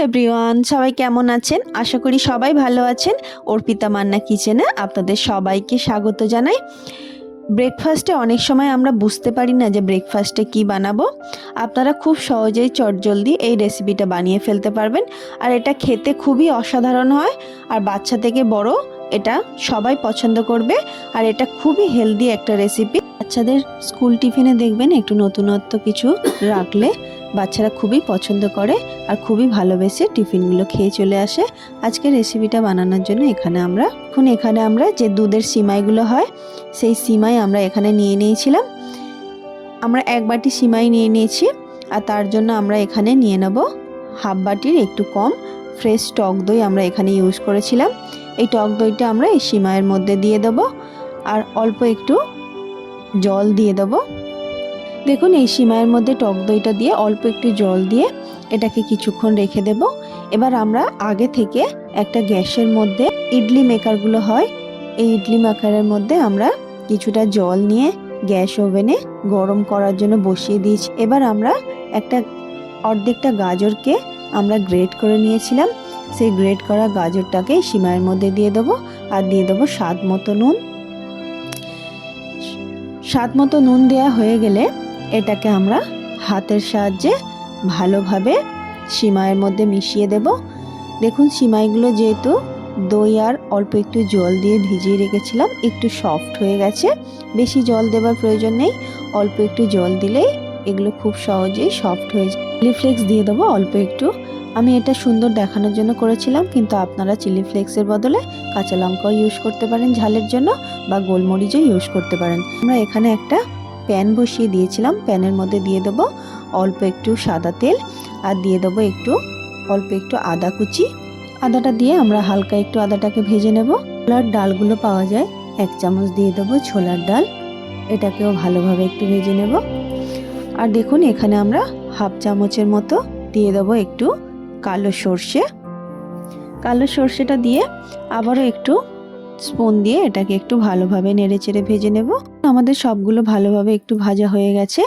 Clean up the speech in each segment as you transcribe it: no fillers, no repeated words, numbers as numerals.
Everyone, সবাই কেমন আছেন? আশা করি সবাই ভালো আছেন। অর্পিতা মান্না কিচেনে আপনাদের সবাইকে স্বাগত জানাই। ব্রেকফাস্টে অনেক সময় আমরা বুঝতে পারি না যে ব্রেকফাস্টে কি বানাবো। আপনারা খুব সহজেই চটজলদি এই রেসিপিটা বানিয়ে ফেলতে পারবেন। আর এটা খেতে খুবই অসাধারণ হয়, আর বাচ্চা থেকে বড় এটা সবাই পছন্দ করবে। আর এটা খুবই হেলদি একটা রেসিপি। বাচ্চাদের স্কুল টিফিনে দেখবেন একটু নতুনত্ব কিছু রাখলে বাচ্চারা খুবই পছন্দ করে আর খুবই ভালোবেসে টিফিনগুলো খেয়ে চলে আসে। আজকে রেসিপিটা বানানোর জন্য এখানে আমরা যে দুধের সিমাইগুলো হয় সেই সিমাই আমরা এখানে নিয়ে নিয়েছিলাম। আমরা এক বাটি সিমাই নিয়ে নিয়েছি, আর তার জন্য আমরা এখানে নিয়ে নেব হাফ বাটির একটু কম ফ্রেশ টক দই। আমরা এখানে ইউজ করেছিলাম। এই টক দইটা আমরা এই সিমাইয়ের মধ্যে দিয়ে দেব, আর অল্প একটু জল দিয়ে দেব। দেখুন, এই সিমাইয়ের মধ্যে টক দইটা দিয়ে অল্প একটু জল দিয়ে এটাকে কিছুক্ষণ রেখে দেব। এবার আমরা আগে থেকে একটা গ্যাসের মধ্যে ইডলি মেকারগুলো হয়, এই ইডলি মেকারের মধ্যে আমরা কিছুটা জল নিয়ে গ্যাস ওভেনে গরম করার জন্য বসিয়ে দিয়েছি। এবার আমরা অর্ধেকটা গাজরকে আমরা গ্রেট করে নিয়েছিলাম, সেই গ্রেট করা গাজরটাকে সিমাইয়ের মধ্যে দিয়ে দেবো, আর দিয়ে দেবো স্বাদ মতো নুন। স্বাদ মতো নুন দেওয়া হয়ে গেলে এটাকে আমরা হাতের সাহায্যে ভালোভাবে সিমাইয়ের মধ্যে মিশিয়ে দেব। দেখুন, সিমাইগুলো যেহেতু দই আর অল্প একটু জল দিয়ে ভিজিয়ে রেখেছিলাম, একটু সফট হয়ে গেছে। বেশি জল দেওয়ার প্রয়োজন নেই, অল্প একটু জল দিলেই এগুলো খুব সহজেই সফট হয়ে যায়। চিলি ফ্লেক্স দিয়ে দেবো অল্প একটু। আমি এটা সুন্দর দেখানোর জন্য করেছিলাম, কিন্তু আপনারা চিলি ফ্লেক্সের বদলে কাঁচা লঙ্কাও ইউজ করতে পারেন ঝালের জন্য, বা গোলমরিচও ইউজ করতে পারেন। আমরা এখানে একটা প্যান বসিয়ে দিয়েছিলাম। প্যানের মধ্যে দিয়ে দেবো অল্প একটু সাদা তেল, আর দিয়ে দেবো অল্প একটু আদা কুচি। আদাটা দিয়ে আমরা হালকা একটু আদাটাকে ভেজে নেব। ছোলার ডালগুলো পাওয়া যায়, 1 চামচ দিয়ে দেবো ছোলার ডাল। এটাকেও ভালোভাবে একটু ভেজে নেব। আর দেখুন, এখানে আমরা হাফ চামচের মতো দিয়ে দেবো একটু কালো সর্ষে। কালো সর্ষেটা দিয়ে আবারও একটু স্পুন দিয়ে এটাকে একটু ভালোভাবে নেড়ে চেড়ে ভেজে নেব। আমাদের সবগুলো ভালোভাবে একটু ভাজা হয়ে গেছে।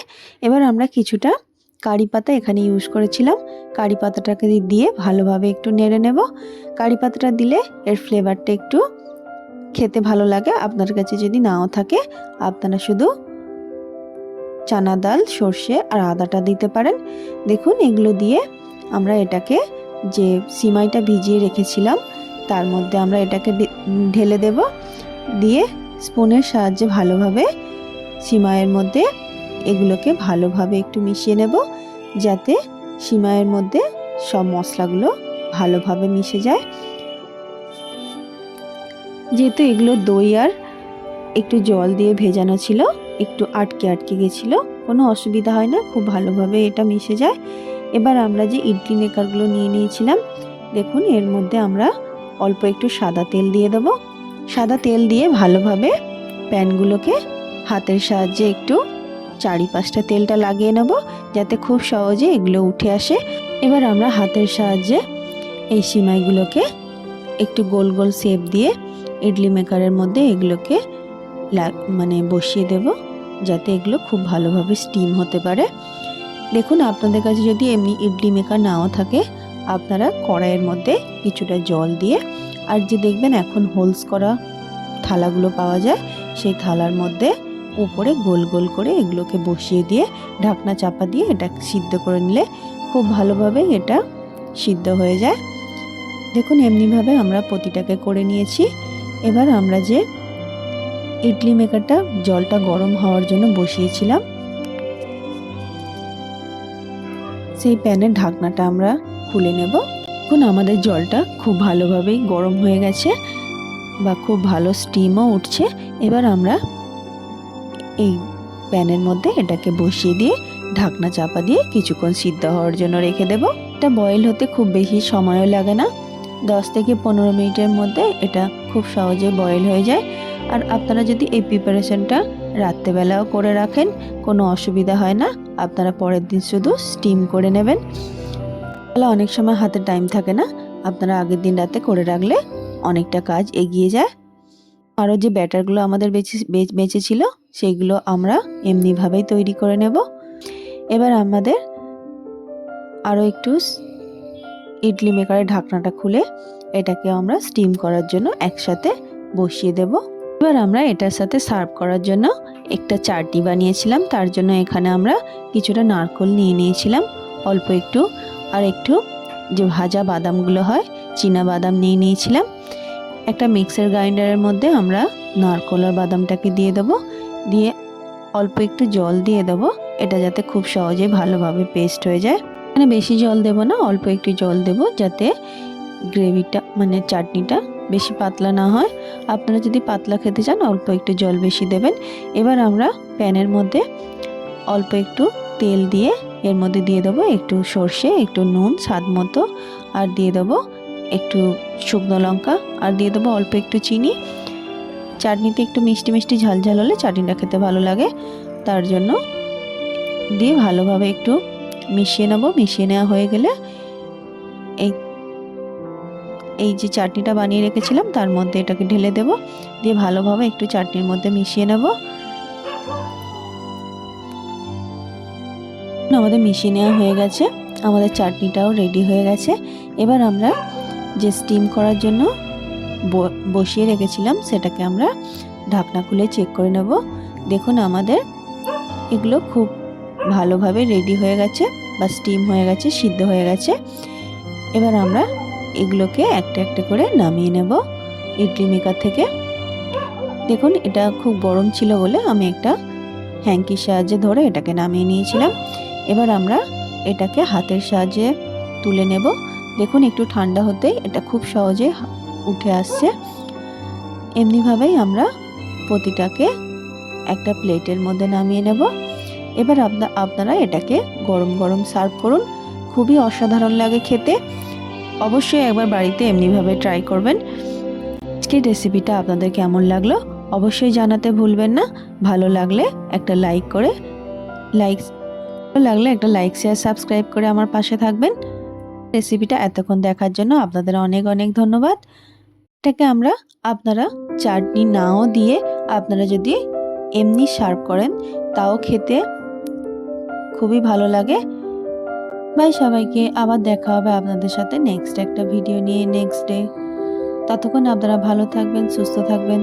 এবার আমরা কিছুটা কারি পাতা এখানে ইউজ করেছিলাম, কারি পাতাটাকে দিয়ে ভালোভাবে একটু নেড়ে নেব। কারি পাতাটা দিলে এর ফ্লেভারটা একটু খেতে ভালো লাগে। আপনার কাছে যদি নাও থাকে, আপনারা শুধু চানা ডাল, সর্ষে আর আদাটা দিতে পারেন। দেখুন, এগুলো দিয়ে আমরা এটাকে যে সিমাইটা ভিজিয়ে রেখেছিলাম তার মধ্যে আমরা এটাকে ঢেলে দেব। দিয়ে স্পুনের সাহায্যে ভালোভাবে সিমাইয়ের মধ্যে এগুলোকে ভালোভাবে একটু মিশিয়ে নেব, যাতে সিমাইয়ের মধ্যে সব মশলাগুলো ভালোভাবে মিশে যায়। যেহেতু এগুলো দই আর একটু জল দিয়ে ভেজানো ছিল, একটু আটকে গেছিলো, কোনো অসুবিধা হয় না, খুব ভালোভাবে এটা মিশে যায়। এবার আমরা যে ইডলি মেকারগুলো নিয়ে নিয়েছিলাম, দেখুন এর মধ্যে আমরা অল্প একটু সাদা তেল দিয়ে দেবো। সাদা তেল দিয়ে ভালোভাবে প্যানগুলোকে হাতের সাহায্যে একটু চারিপাশটা তেলটা লাগিয়ে নেব, যাতে খুব সহজে এগুলো উঠে আসে। এবার আমরা হাতের সাহায্যে এই সিমাইগুলোকে একটু গোল গোল শেপ দিয়ে ইডলি মেকারের মধ্যে এগুলোকে বসিয়ে দেব, যাতে এগুলো খুব ভালোভাবে স্টিম হতে পারে। দেখুন, আপনাদের কাছে যদি এমনি ইডলি মেকার নাও থাকে, আপনারা কড়াইয়ের মধ্যে কিছুটা জল দিয়ে, আর যে দেখবেন এখন হোলস করা থালাগুলো পাওয়া যায়, সেই থালার মধ্যে উপরে গোল গোল করে এগুলোকে বসিয়ে দিয়ে ঢাকনা চাপা দিয়ে এটা সিদ্ধ করে নিলে খুব ভালোভাবে এটা সিদ্ধ হয়ে যায়। দেখুন, এমনিভাবে আমরা প্রতিটাকে করে নিয়েছি। এবার আমরা যে ইডলি মেকারটা জলটা গরম হওয়ার জন্য বসিয়েছিলাম, সেই প্যানের ঢাকনাটা আমরা খুলে নেব। এখন আমাদের জলটা খুব ভালোভাবেই গরম হয়ে গেছে, বা খুব ভালো স্টিমও উঠছে। এবার আমরা এই প্যানের মধ্যে এটাকে বসিয়ে দিয়ে ঢাকনা চাপা দিয়ে কিছুক্ষণ সিদ্ধ হওয়ার জন্য রেখে দেব। এটা বয়েল হতে খুব বেশি সময়ও লাগে না, 10 থেকে 15 মিনিটের মধ্যে এটা খুব সহজে বয়েল হয়ে যায়। আর আপনারা যদি এই প্রিপারেশনটা রাত্রেবেলাও করে রাখেন, কোনো অসুবিধা হয় না। আপনারা পরের দিন শুধু স্টিম করে নেবেন। তাহলে অনেক সময় হাতে টাইম থাকে না, আপনারা আগের দিন রাতে করে রাখলে অনেকটা কাজ এগিয়ে যায়। আরও যে ব্যাটারগুলো আমাদের বেঁচে ছিল, সেইগুলো আমরা এমনিভাবেই তৈরি করে নেব। এবার আমাদের আরও একটু ইডলি মেকারের ঢাকনাটা খুলে এটাকে আমরা স্টিম করার জন্য একসাথে বসিয়ে দেব। এবার আমরা এটার সাথে সার্ভ করার জন্য একটা চাটনি বানিয়েছিলাম। তার জন্য এখানে আমরা কিছুটা নারকেল নিয়ে নিয়েছিলাম অল্প একটু, আর একটু যে ভাজা বাদামগুলো হয় চীনা বাদাম নিয়ে নিয়েছিলাম। একটা মিক্সার গ্রাইন্ডারের মধ্যে আমরা নারকেল আর বাদামটাকে দিয়ে দেবো, দিয়ে অল্প একটু জল দিয়ে দেবো, এটা যাতে খুব সহজে ভালোভাবে পেস্ট হয়ে যায়। মানে বেশি জল দেব না, অল্প একটু জল দেব যাতে গ্রেভিটা মানে চাটনিটা বেশি পাতলা না হয়। আপনারা যদি পাতলা খেতে চান অল্প একটু জল বেশি দেবেন। এবার আমরা প্যানের মধ্যে অল্প একটু তেল দিয়ে এর মধ্যে দিয়ে দেবো একটু সর্ষে, একটু নুন স্বাদ মতো, আর দিয়ে দেবো একটু শুকনো লঙ্কা, আর দিয়ে দেবো অল্প একটু চিনি। চাটনিতে একটু মিষ্টি মিষ্টি ঝাল ঝাল হলে চাটনিটা খেতে ভালো লাগে, তার জন্য দিয়ে ভালোভাবে একটু মিশিয়ে নেব। মিশিয়ে নেওয়া হয়ে গেলে এই যে চাটনিটা বানিয়ে রেখেছিলাম তার মধ্যে এটাকে ঢেলে দেব, দিয়ে ভালোভাবে একটু চাটনির মধ্যে মিশিয়ে নেব। আমাদের মিশিয়ে নেওয়া হয়ে গেছে, আমাদের চাটনিটাও রেডি হয়ে গেছে। এবার আমরা যে স্টিম করার জন্য বসিয়ে রেখেছিলাম সেটাকে আমরা ঢাকনা খুলে চেক করে নেব। দেখুন আমাদের এগুলো খুব ভালোভাবে রেডি হয়ে গেছে বা স্টিম হয়ে গেছে, সিদ্ধ হয়ে গেছে। এবার আমরা এগুলোকে একটা একটা করে নামিয়ে নেব ইডলি মেকার থেকে। দেখুন এটা খুব গরম ছিল বলে আমি একটা হ্যাঙ্কির সাহায্যে ধরে এটাকে নামিয়ে নিয়েছিলাম। এবার আমরা এটাকে হাতের সাহায্যে তুলে নেব। দেখুন একটু ঠান্ডা হতেই এটা খুব সহজে উঠে আসছে। এমনিভাবেই আমরা প্রতিটাকে একটা প্লেটের মধ্যে নামিয়ে নেব। এবার আপনারা এটাকে গরম গরম সার্ভ করুন, খুবই অসাধারণ লাগে খেতে। অবশ্যই একবার বাড়িতে এমনিভাবে ট্রাই করবেন। আজকের রেসিপিটা আপনাদের কেমন লাগলো অবশ্যই জানাতে ভুলবেন না। ভালো লাগলে একটা লাইক শেয়ার সাবস্ক্রাইব করে আমার পাশে থাকবেন। রেসিপিটা এতক্ষণ দেখার জন্য আপনাদের অনেক অনেক ধন্যবাদ। এটাকে আপনারা চাটনি নাও দিয়ে আপনারা যদি এমনি সার্ভ করেন তাও খেতে খুবই ভালো লাগে। বাই সবাইকে, আবার দেখা হবে আপনাদের সাথে নেক্সট একটা ভিডিও নিয়ে নেক্সট ডে। ততক্ষণ আপনারা ভালো থাকবেন, সুস্থ থাকবেন।